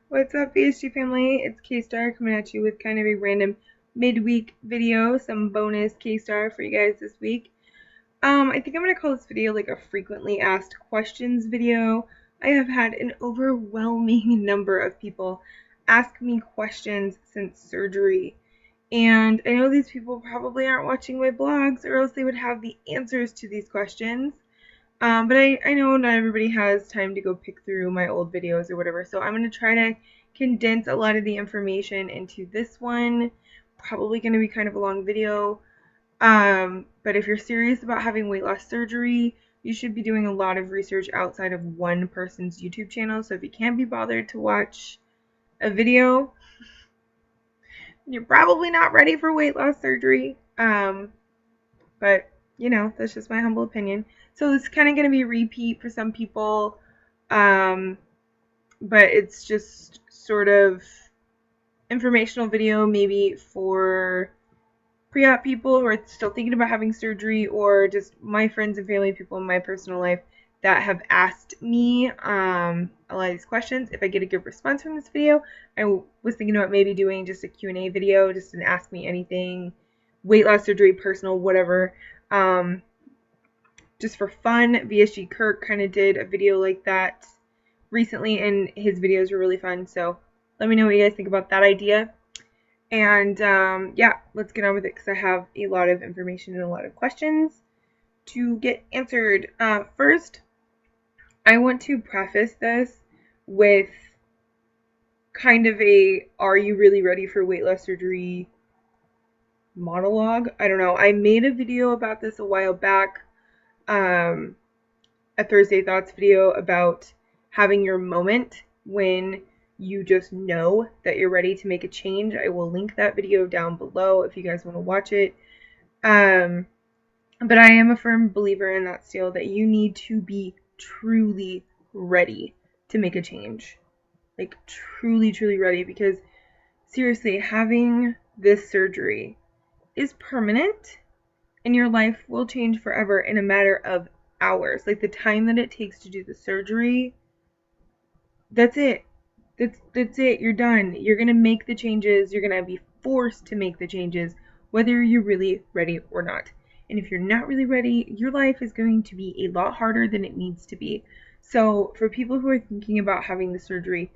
What's up, VSG family? It's K-Star coming at you with kind of a random midweek video, some bonus K-Star for you guys this week. I think I'm going to call this video like a frequently asked questions video. I have had an overwhelming number of people ask me questions since surgery. And I know these people probably aren't watching my blogs or else they would have the answers to these questions. But I know not everybody has time to go pick through my old videos or whatever, so I'm going to try to condense a lot of the information into this one. Probably going to be kind of a long video. But if you're serious about having weight loss surgery, you should be doing a lot of research outside of one person's YouTube channel. So if you can't be bothered to watch a video, you're probably not ready for weight loss surgery. But you know, that's just my humble opinion. So it's kind of going to be a repeat for some people, but it's just sort of informational video maybe for pre-op people who are still thinking about having surgery, or just my friends and family, people in my personal life that have asked me a lot of these questions. If I get a good response from this video, I was thinking about maybe doing just a Q&A video, just an ask me anything, weight loss surgery, personal, whatever. Just for fun. VSG Kirk kind of did a video like that recently, and his videos were really fun. So let me know what you guys think about that idea. And yeah, let's get on with it because I have a lot of information and a lot of questions to get answered. First, I want to preface this with kind of a "Are you really ready for weight loss surgery?" monologue. I don't know. I made a video about this a while back, a Thursday Thoughts video about having your moment when you just know that you're ready to make a change. I will link that video down below if you guys want to watch it. But I am a firm believer in that still, that you need to be truly ready to make a change. Like truly, truly ready, because seriously, having this surgery is permanent and your life will change forever in a matter of hours. Like the time that it takes to do the surgery, that's it. That's it. You're done. You're going to make the changes. You're going to be forced to make the changes, whether you're really ready or not. And if you're not really ready, your life is going to be a lot harder than it needs to be. So for people who are thinking about having the surgery,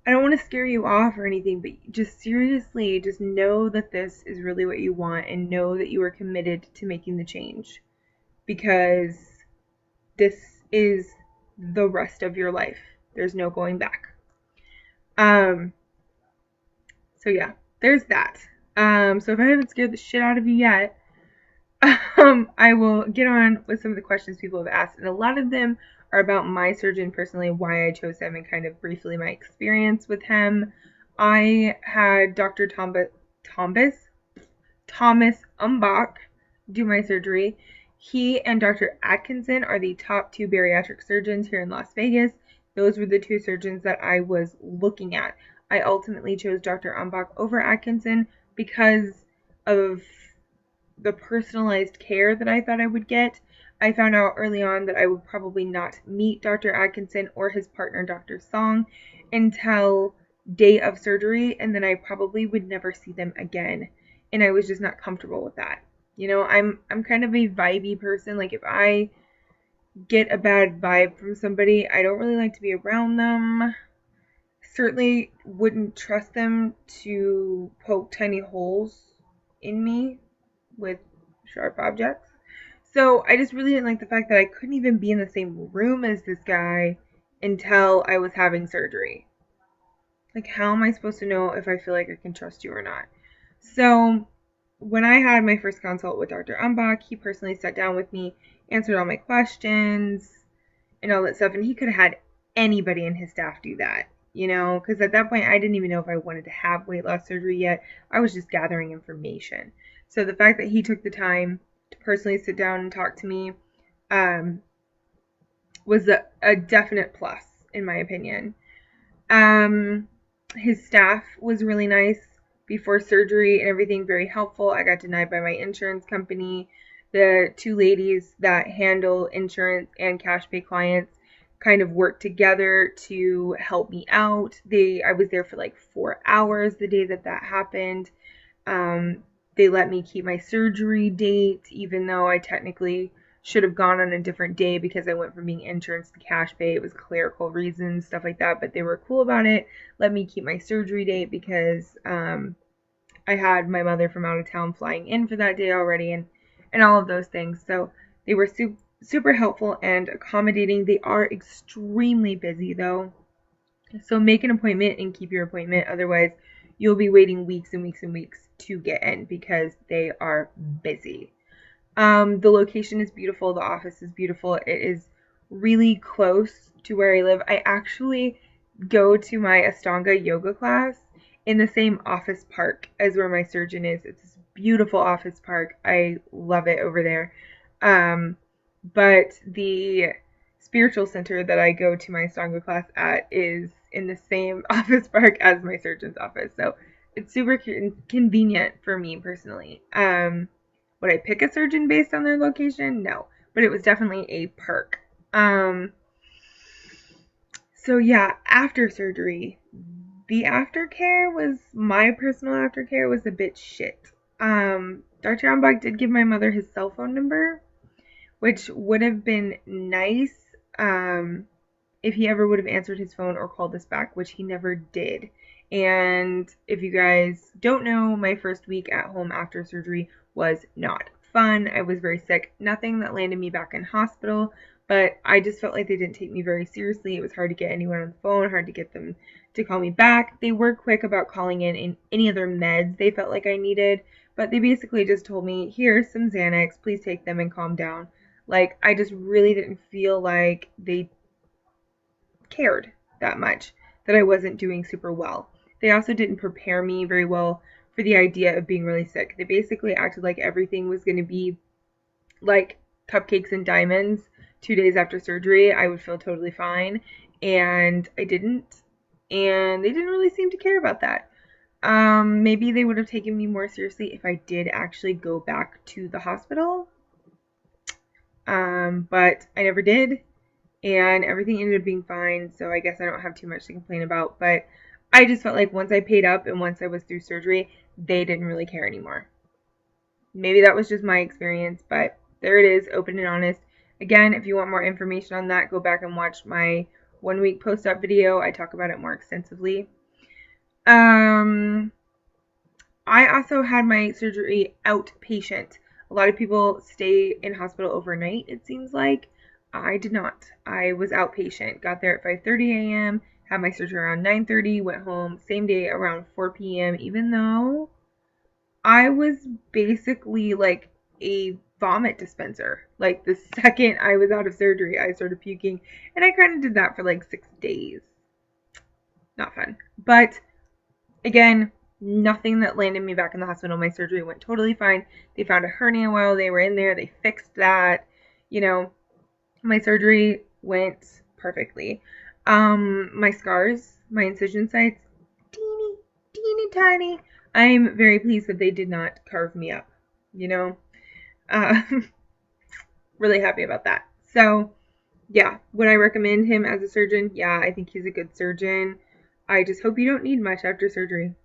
I don't want to scare you off or anything, but just seriously, just know that this is really what you want, and know that you are committed to making the change, because this is the rest of your life. There's no going back. So yeah, there's that. So if I haven't scared the shit out of you yet, I will get on with some of the questions people have asked, and a lot of them are about my surgeon personally, why I chose him, and kind of briefly my experience with him. I had Dr. Thomas Umbach do my surgery. He and Dr. Atkinson are the top two bariatric surgeons here in Las Vegas. Those were the two surgeons that I was looking at. I ultimately chose Dr. Umbach over Atkinson because of the personalized care that I thought I would get. I found out early on that I would probably not meet Dr. Atkinson or his partner, Dr. Song, until day of surgery, and then I probably would never see them again. And I was just not comfortable with that. You know, I'm kind of a vibey person. Like if I get a bad vibe from somebody, I don't really like to be around them. Certainly wouldn't trust them to poke tiny holes in me with sharp objects. So I just really didn't like the fact that I couldn't even be in the same room as this guy until I was having surgery. Like, how am I supposed to know if I feel like I can trust you or not? So when I had my first consult with Dr. Umbach, he personally sat down with me, answered all my questions and all that stuff, and he could have had anybody in his staff do that, you know, because at that point I didn't even know if I wanted to have weight loss surgery yet. I was just gathering information. So the fact that he took the time to personally sit down and talk to me was a definite plus, in my opinion. His staff was really nice before surgery and everything, very helpful. I got denied by my insurance company. The two ladies that handle insurance and cash pay clients, kind of worked together to help me out. I was there for like 4 hours the day that happened. They let me keep my surgery date, even though I technically should have gone on a different day because I went from being insurance to cash pay. It was clerical reasons, stuff like that, but they were cool about it. Let me keep my surgery date because I had my mother from out of town flying in for that day already, and all of those things. So they were super helpful and accommodating. They are extremely busy though. So make an appointment and keep your appointment. Otherwise, you'll be waiting weeks and weeks and weeks to get in because they are busy. The location is beautiful. The office is beautiful. It is really close to where I live. I actually go to my Ashtanga yoga class in the same office park as where my surgeon is. It's this beautiful office park. I love it over there. But the spiritual center that I go to my Ashtanga class at is in the same office park as my surgeon's office. So it's super convenient for me personally. Would I pick a surgeon based on their location? No, but it was definitely a perk. So yeah, after surgery, the aftercare my personal aftercare was a bit shit. Dr. Ambach did give my mother his cell phone number, which would have been nice if he ever would have answered his phone or called us back, which he never did. And if you guys don't know, my first week at home after surgery was not fun. I was very sick. Nothing that landed me back in hospital, but I just felt like they didn't take me very seriously. It was hard to get anyone on the phone, hard to get them to call me back. They were quick about calling in any other meds they felt like I needed, but they basically just told me, here's some Xanax, please take them and calm down. Like, I just really didn't feel like they cared that much, that I wasn't doing super well. They also didn't prepare me very well for the idea of being really sick. They basically acted like everything was going to be like cupcakes and diamonds. 2 days after surgery, I would feel totally fine, and I didn't. And they didn't really seem to care about that. Maybe they would have taken me more seriously if I did actually go back to the hospital. But I never did, and everything ended up being fine, so I guess I don't have too much to complain about. But I just felt like once I paid up and once I was through surgery, they didn't really care anymore. Maybe that was just my experience, but there it is, open and honest. Again, if you want more information on that, go back and watch my 1 week post-op video. I talk about it more extensively. I also had my surgery outpatient. A lot of people stay in hospital overnight, it seems like. I did not. I was outpatient. Got there at 5:30 a.m., had my surgery around 9:30, went home same day around 4 p.m., even though I was basically like a vomit dispenser. Like the second I was out of surgery, I started puking, and I kind of did that for like 6 days. Not fun. But again, nothing that landed me back in the hospital. My surgery went totally fine. They found a hernia while they were in there. They fixed that. My surgery went perfectly. My scars, my incision sites, teeny tiny. I'm very pleased that they did not carve me up, really happy about that. So yeah, would I recommend him as a surgeon? Yeah, I think he's a good surgeon. I just hope you don't need much after surgery.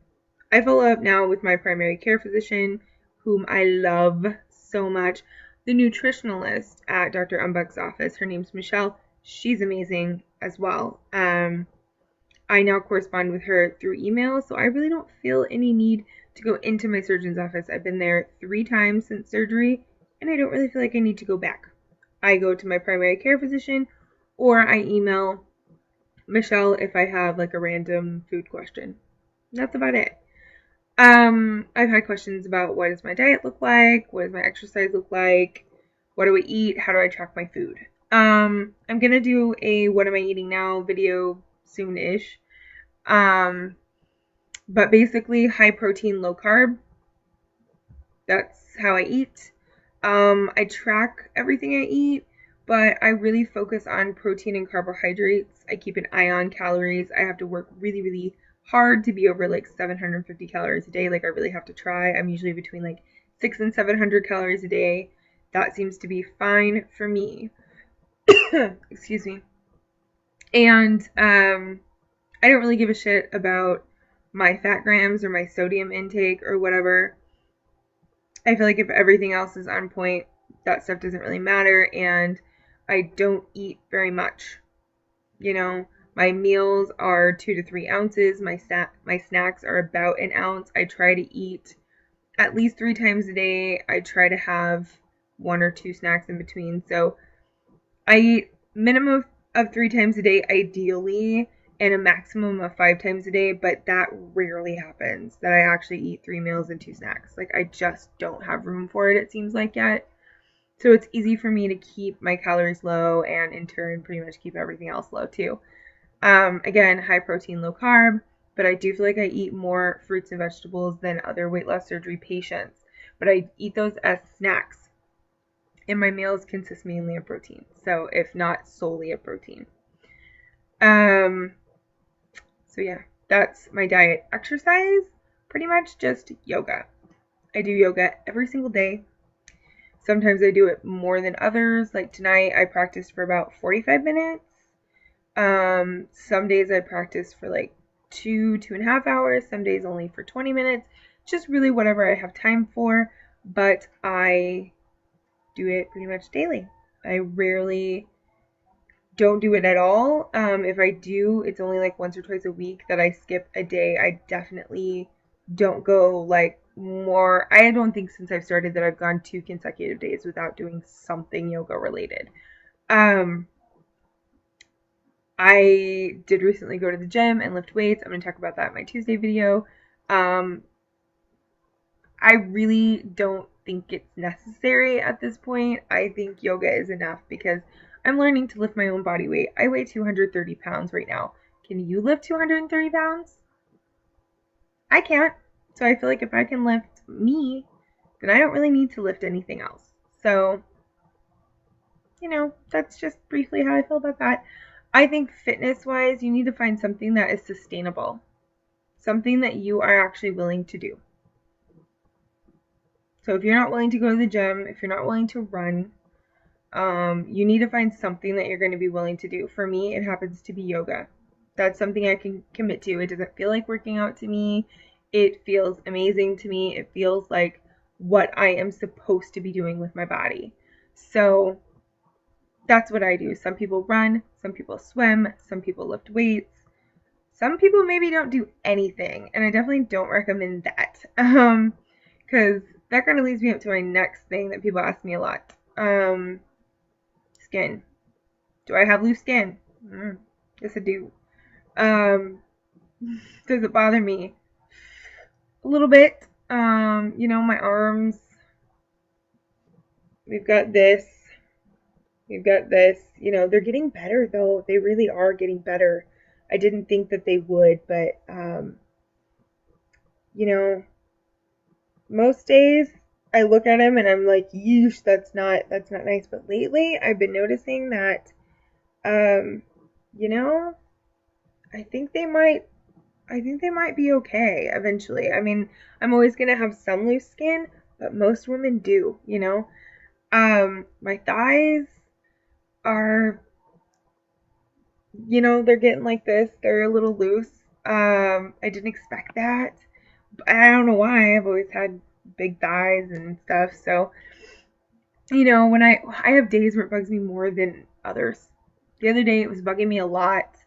I follow up now with my primary care physician, whom I love so much. The nutritionalist at Dr. Umbach's office, her name's Michelle. She's amazing as well. I now correspond with her through email, so I really don't feel any need to go into my surgeon's office. I've been there 3 times since surgery, and I don't really feel like I need to go back. I go to my primary care physician, or I email Michelle if I have like a random food question. That's about it. I've had questions about what does my diet look like? What does my exercise look like? What do I eat? How do I track my food? I'm gonna do a what am I eating now video soon-ish. But basically high protein, low carb. That's how I eat. I track everything I eat, but I really focus on protein and carbohydrates. I keep an eye on calories. I have to work really, really hard to be over like 750 calories a day. Like I really have to try. I'm usually between like 600 and 700 calories a day. That seems to be fine for me. Excuse me. And I don't really give a shit about my fat grams or my sodium intake or whatever. I feel like if everything else is on point, that stuff doesn't really matter, and I don't eat very much. You know, my meals are 2 to 3 ounces. My snacks are about an ounce. I try to eat at least 3 times a day. I try to have 1 or 2 snacks in between. So I eat minimum of 3 times a day, ideally, and a maximum of 5 times a day, but that rarely happens that I actually eat 3 meals and 2 snacks. Like, I just don't have room for it, it seems like, yet. So it's easy for me to keep my calories low and in turn pretty much keep everything else low too. Again, high protein, low carb, but I do feel like I eat more fruits and vegetables than other weight loss surgery patients. But I eat those as snacks, and my meals consist mainly of protein. So if not solely of protein. So yeah, that's my diet. Exercise, pretty much just yoga. I do yoga every single day. Sometimes I do it more than others. Like tonight, I practiced for about 45 minutes. Some days I practice for like 2.5 hours. Some days only for 20 minutes. Just really whatever I have time for. But I do it pretty much daily. I rarely don't do it at all. If I do, it's only like once or twice a week that I skip a day. I definitely don't go like more. I don't think since I've started that I've gone 2 consecutive days without doing something yoga related. I did recently go to the gym and lift weights. I'm going to talk about that in my Tuesday video. I really don't think it's necessary at this point. I think yoga is enough because I'm learning to lift my own body weight. I weigh 230 pounds right now. Can you lift 230 pounds? I can't. So I feel like if I can lift me, then I don't really need to lift anything else. So, that's just briefly how I feel about that. I think fitness-wise, you need to find something that is sustainable. Something that you are actually willing to do. So if you're not willing to go to the gym, if you're not willing to run, you need to find something that you're going to be willing to do. For me, it happens to be yoga. That's something I can commit to. It doesn't feel like working out to me. It feels amazing to me. It feels like what I am supposed to be doing with my body. So that's what I do. Some people run, some people swim, some people lift weights. Some people maybe don't do anything, and I definitely don't recommend that. Because that kind of leads me up to my next thing that people ask me a lot. Skin. Do I have loose skin? Yes, I do. Does it bother me? A little bit. My arms. We've got this. We've got this. They're getting better, though. They really are getting better. I didn't think that they would, but, most days I look at them and I'm like, yeesh, that's not nice. But lately I've been noticing that, I think they might be okay eventually. I mean, I'm always going to have some loose skin, but most women do, my thighs are, they're getting like this. They're a little loose. I didn't expect that. I don't know why. I've always had big thighs and stuff. So, when I have days where it bugs me more than others. The other day it was bugging me a lot.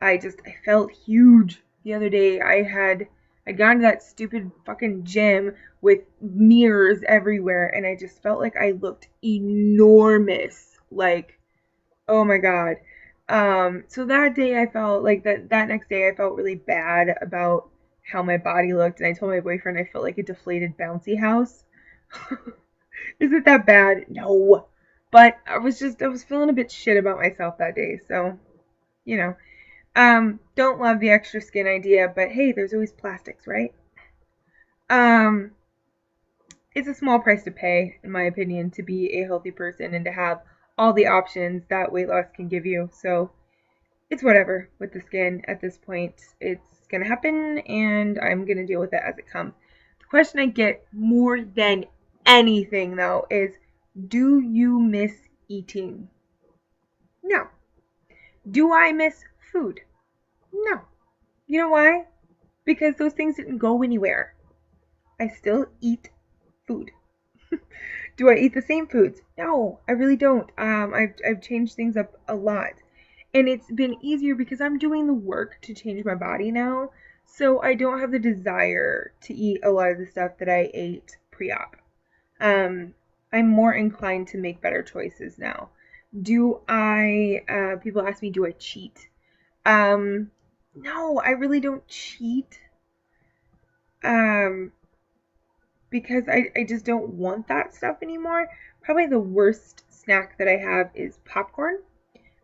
I felt huge the other day. I'd gone to that stupid fucking gym with mirrors everywhere, and I just felt like I looked enormous. Like, oh my god. So that day I felt like that next day I felt really bad about how my body looked, and I told my boyfriend I felt like a deflated bouncy house. Is it that bad? No. But I was feeling a bit shit about myself that day, so, don't love the extra skin idea, but hey, there's always plastics, right? It's a small price to pay, in my opinion, to be a healthy person and to have all the options that weight loss can give you. So it's whatever with the skin at this point. It's going to happen, and I'm going to deal with it as it comes. The question I get more than anything, though, is do you miss eating? No. Do I miss food? No. You know why? Because those things didn't go anywhere. I still eat food. Do I eat the same foods? No, I really don't. I've changed things up a lot. And it's been easier because I'm doing the work to change my body now. So I don't have the desire to eat a lot of the stuff that I ate pre-op. Um, I'm more inclined to make better choices now. People ask me, do I cheat? No, I really don't cheat. Um, because I just don't want that stuff anymore. Probably the worst snack that I have is popcorn.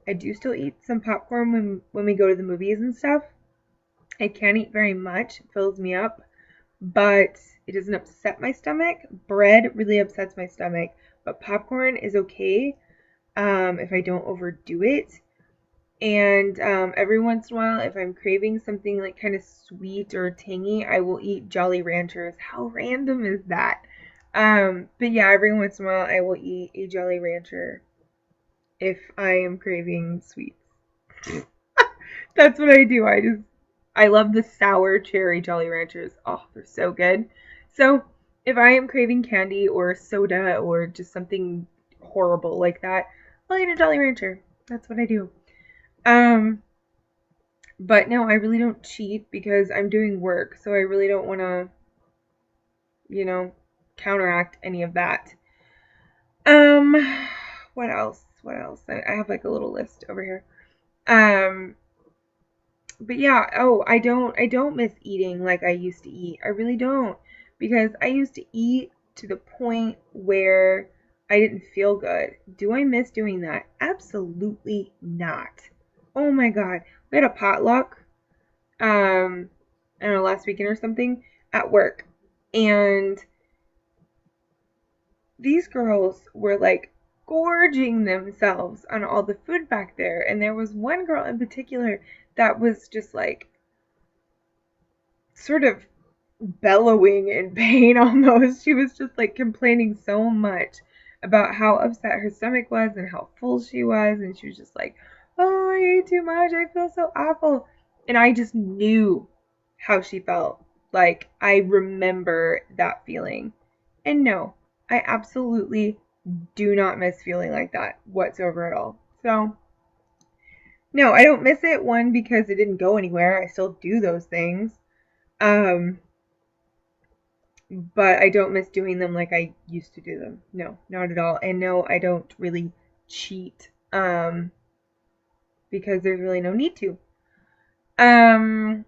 I do still eat some popcorn when we go to the movies and stuff. I can't eat very much. It fills me up, but it doesn't upset my stomach. Bread really upsets my stomach, but popcorn is okay if I don't overdo it. And every once in a while, if I'm craving something like kind of sweet or tangy, I will eat Jolly Ranchers. How random is that? But yeah, every once in a while, I will eat a Jolly Rancher if I am craving sweets. That's what I do. I love the sour cherry Jolly Ranchers. Oh, they're so good. So if I am craving candy or soda or just something horrible like that, I'll eat a Jolly Rancher. That's what I do. But no, I really don't cheat because I'm doing work, so I really don't want to, counteract any of that. Um, what else? What else? I have like a little list over here. But yeah, I don't miss eating like I used to eat. I really don't, because I used to eat to the point where I didn't feel good. Do I miss doing that? Absolutely not. Oh my God. We had a potluck I don't know, last weekend or something at work. And these girls were like gorging themselves on all the food back there. And there was one girl in particular that was just like sort of bellowing in pain almost. She was just like complaining so much about how upset her stomach was and how full she was. And she was just like, oh, I ate too much. I feel so awful. And I just knew how she felt. Like, I remember that feeling. And no, I absolutely do not miss feeling like that whatsoever at all. So, no, I don't miss it. One, because it didn't go anywhere. I still do those things. Um, but I don't miss doing them like I used to do them. No, not at all. And no, I don't really cheat. Because there's really no need to. Yeah,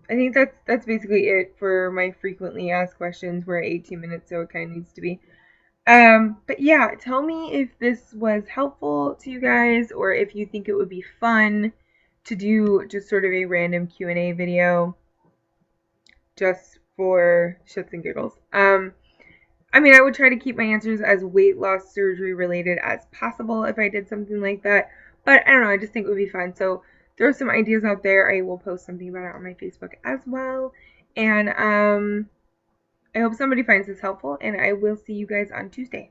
I think that's basically it for my frequently asked questions. We're at 18 minutes, so it kind of needs to be. But yeah, tell me if this was helpful to you guys, or if you think it would be fun to do just sort of a random Q&A video just for shits and giggles. I mean, I would try to keep my answers as weight loss surgery related as possible if I did something like that. But I don't know, I just think it would be fun. So there are some ideas out there. I will post something about it on my Facebook as well. And I hope somebody finds this helpful, and I will see you guys on Tuesday.